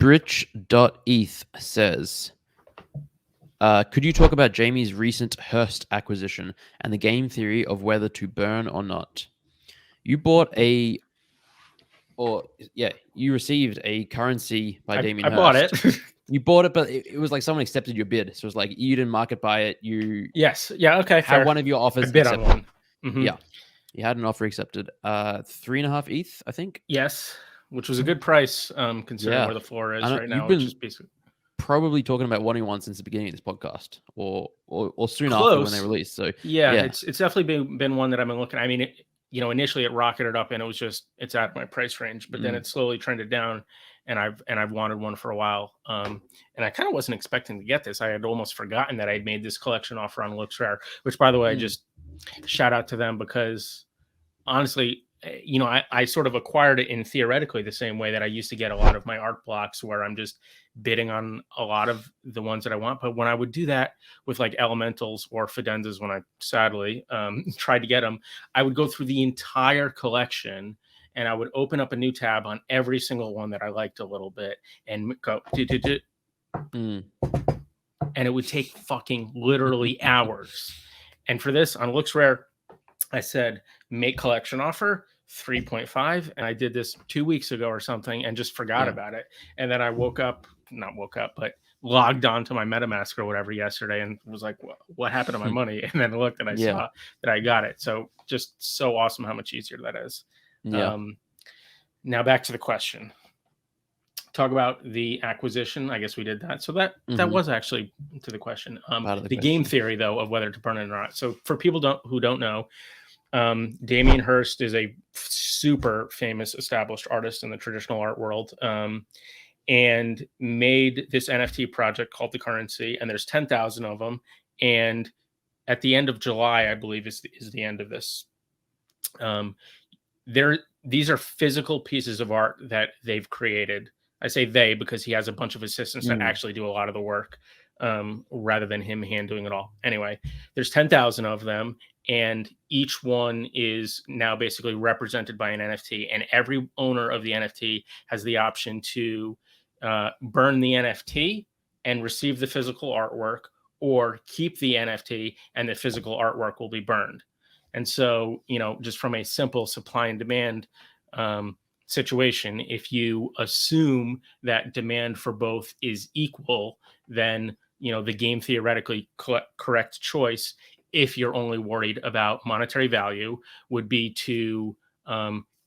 Britch.eth says, could you talk about Jamie's recent Hirst acquisition and the game theory of whether to burn or not? You bought a, or yeah, you received a currency by Damien I Hirst. bought it. You bought it, but it was like someone accepted your bid. So it was like you didn't market buy it. You Yes. Yeah. Okay. had Fair. one of your offers I bid accepted. on one. Mm-hmm. Yeah, you had an offer accepted. 3.5 ETH, I think. Yes, which was a good price considering where the floor is right now. You've been which is basically probably talking about wanting one since the beginning of this podcast, or soon close. after when they release. So yeah. It's definitely been one that I've been looking. I mean, initially it rocketed up and it's out of my price range, but then it slowly trended down, and I've wanted one for a while. And I kind of wasn't expecting to get this. I had almost forgotten that I'd made this collection offer on LooksRare, which, by the way, I just shout out to them, because honestly, I sort of acquired it in theoretically the same way that I used to get a lot of my art blocks, where I'm just bidding on a lot of the ones that I want. But when I would do that with like elementals or fidenzas, when I sadly tried to get them, I would go through the entire collection and I would open up a new tab on every single one that I liked a little bit and go and it would take fucking literally hours. And for this on LooksRare, I said, make collection offer 3.5. And I did this 2 weeks ago or something and just forgot about it. And then I but logged on to my MetaMask or whatever yesterday and was like, what happened to my money? And then looked and I saw that I got it. So just so awesome how much easier that is. Yeah. Now back to the question. Talk about the acquisition. I guess we did that. So that was actually to the question. The game theory, though, of whether to burn it or not. So for people who don't know, Damien Hirst is a super famous established artist in the traditional art world, and made this NFT project called The Currency. And there's 10,000 of them. And at the end of July, I believe is the end of this. These are physical pieces of art that they've created. I say they because he has a bunch of assistants that actually do a lot of the work, rather than him hand doing it all. Anyway, there's 10,000 of them, and each one is now basically represented by an NFT. And every owner of the NFT has the option to burn the NFT and receive the physical artwork, or keep the NFT and the physical artwork will be burned. And so, just from a simple supply and demand situation, if you assume that demand for both is equal, then the game theoretically correct choice, if you're only worried about monetary value, would be to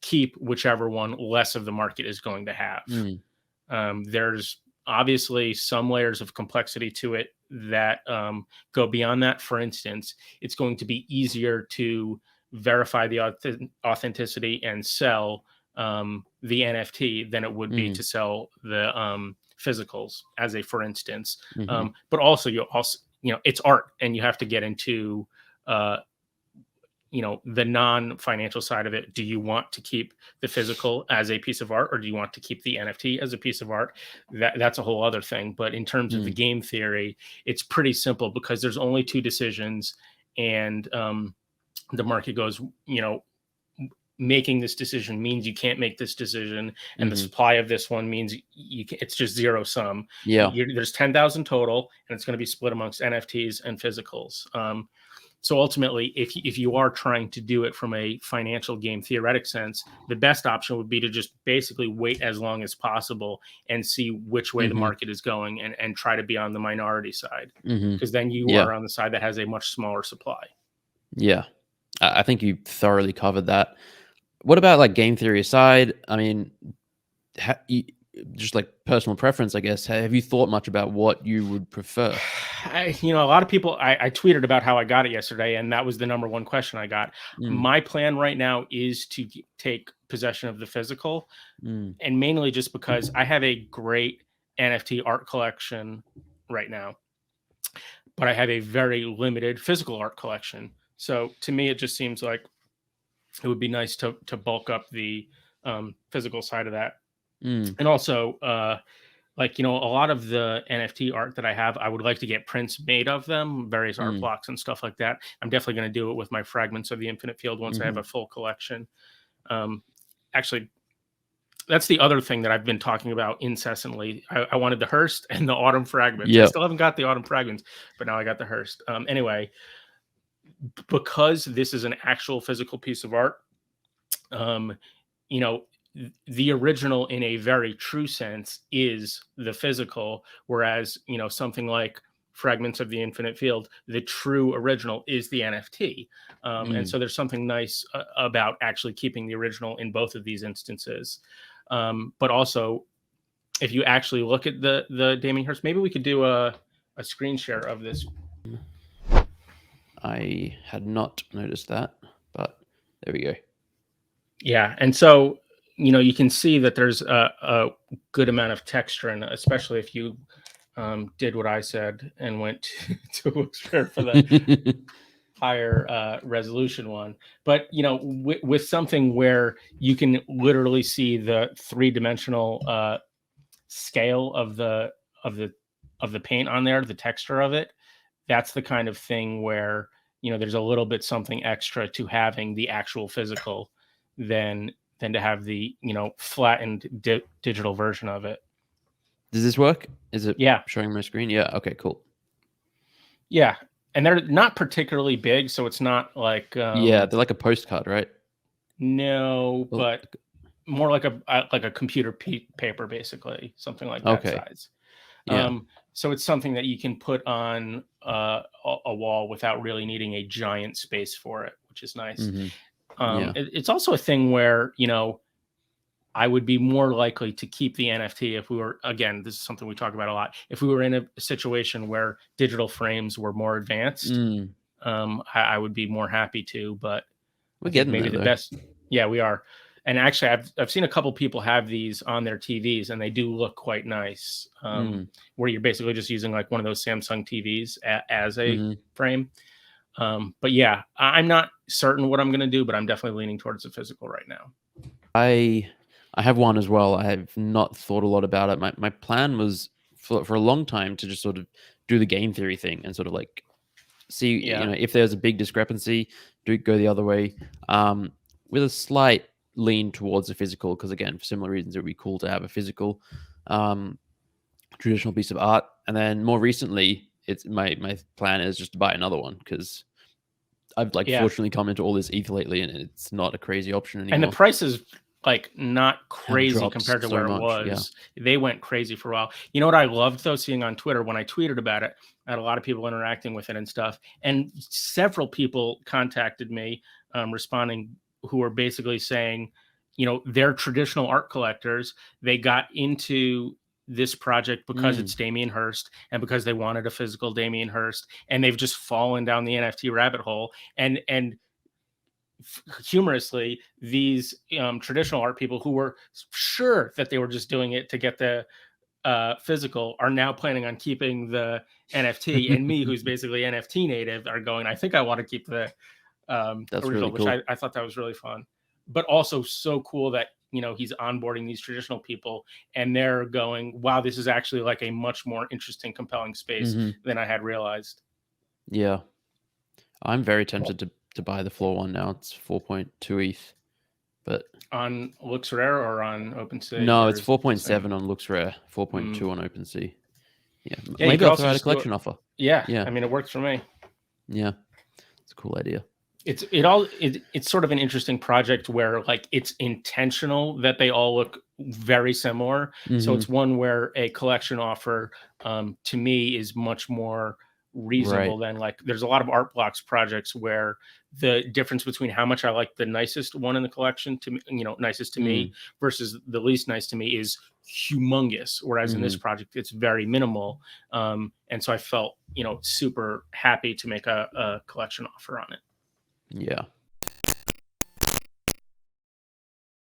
keep whichever one less of the market is going to have. There's obviously some layers of complexity to it that go beyond that. For instance, it's going to be easier to verify the authenticity and sell the NFT than it would be to sell the physicals, as a for instance. But also it's art, and you have to get into the non-financial side of it. Do you want to keep the physical as a piece of art, or do you want to keep the NFT as a piece of art? That's a whole other thing. But in terms of the game theory, it's pretty simple, because there's only two decisions, and the market goes, making this decision means you can't make this decision, and the supply of this one means it's just zero sum. There's 10,000 total, and it's going to be split amongst NFTs and physicals. So ultimately, if you are trying to do it from a financial game theoretic sense, the best option would be to just basically wait as long as possible and see which way the market is going, and try to be on the minority side, because then you are on the side that has a much smaller supply. Yeah, I think you thoroughly covered that. What about like game theory aside? I mean, just like personal preference, I guess. Have you thought much about what you would prefer? A lot of people, I tweeted about how I got it yesterday, and that was the number one question I got. My plan right now is to take possession of the physical, and mainly just because I have a great NFT art collection right now, but I have a very limited physical art collection. So to me, it just seems like it would be nice to bulk up the physical side of that. And also, a lot of the NFT art that I have, I would like to get prints made of them, various art blocks and stuff like that. I'm definitely going to do it with my Fragments of the Infinite Field once I have a full collection. Actually, that's the other thing that I've been talking about incessantly. I wanted the Hirst and the Autumn Fragments. I Yep. still haven't got the Autumn Fragments, but now I got the Hirst. Anyway, because this is an actual physical piece of art, you know, the original in a very true sense is the physical, whereas, something like Fragments of the Infinite Field, the true original is the NFT. And so there's something nice about actually keeping the original in both of these instances. But also, if you actually look at the Damien Hirst, maybe we could do a screen share of this. I had not noticed that, but there we go. Yeah, and so you can see that there's a good amount of texture, and especially if you did what I said and went to Illustrator for the higher resolution one. But with something where you can literally see the three-dimensional scale of the paint on there, the texture of it, that's the kind of thing where there's a little bit something extra to having the actual physical than to have the flattened digital version of it. Does this work? Is it Yeah. showing my screen? Yeah. Okay, cool. Yeah. And they're not particularly big, so it's not like yeah, they're like a postcard, right? No, Well, but more like a computer paper, basically, something like that size. Yeah. So it's something that you can put on a wall without really needing a giant space for it, which is nice. It's also a thing where I would be more likely to keep the NFT if we were, again, this is something we talk about a lot, if we were in a situation where digital frames were more advanced. I would be more happy to, but we're getting maybe there, the best. Yeah, we are. And actually, I've seen a couple people have these on their TVs, and they do look quite nice. Where you're basically just using like one of those Samsung TVs as a frame. But yeah, I'm not certain what I'm going to do, but I'm definitely leaning towards the physical right now. I have one as well. I have not thought a lot about it. My plan was for a long time to just sort of do the game theory thing and sort of like see, if there's a big discrepancy, go the other way, with a slight lean towards the physical, because again, for similar reasons, it would be cool to have a physical traditional piece of art. And then more recently, it's my plan is just to buy another one, because I've fortunately come into all this ETH lately, and it's not a crazy option anymore. And the price is like not crazy compared to where it was. Yeah. They went crazy for a while. You know what I loved though, seeing on Twitter when I tweeted about it, I had a lot of people interacting with it and stuff. And several people contacted me responding who were basically saying, they're traditional art collectors. They got into this project because it's Damien Hirst and because they wanted a physical Damien Hirst, and they've just fallen down the NFT rabbit hole. And humorously, these traditional art people who were sure that they were just doing it to get the physical are now planning on keeping the NFT. And me, who's basically NFT native, are going, I think I want to keep the original, really cool. Which I thought that was really fun, but also so cool that he's onboarding these traditional people and they're going, wow, this is actually like a much more interesting, compelling space than I had realized. Yeah, I'm very tempted to buy the floor one now. It's 4.2 ETH, but on LooksRare or on OpenSea? No, it's 4.7 on LooksRare, 4.2 on OpenSea. Yeah, yeah, maybe I'll throw out a collection offer. Yeah, I mean, it works for me. Yeah, it's a cool idea. It's sort of an interesting project where like it's intentional that they all look very similar. So it's one where a collection offer to me is much more reasonable than like there's a lot of art blocks projects where the difference between how much I like the nicest one in the collection to nicest to me versus the least nice to me is humongous, whereas in this project it's very minimal, and so I felt super happy to make a collection offer on it. Yeah,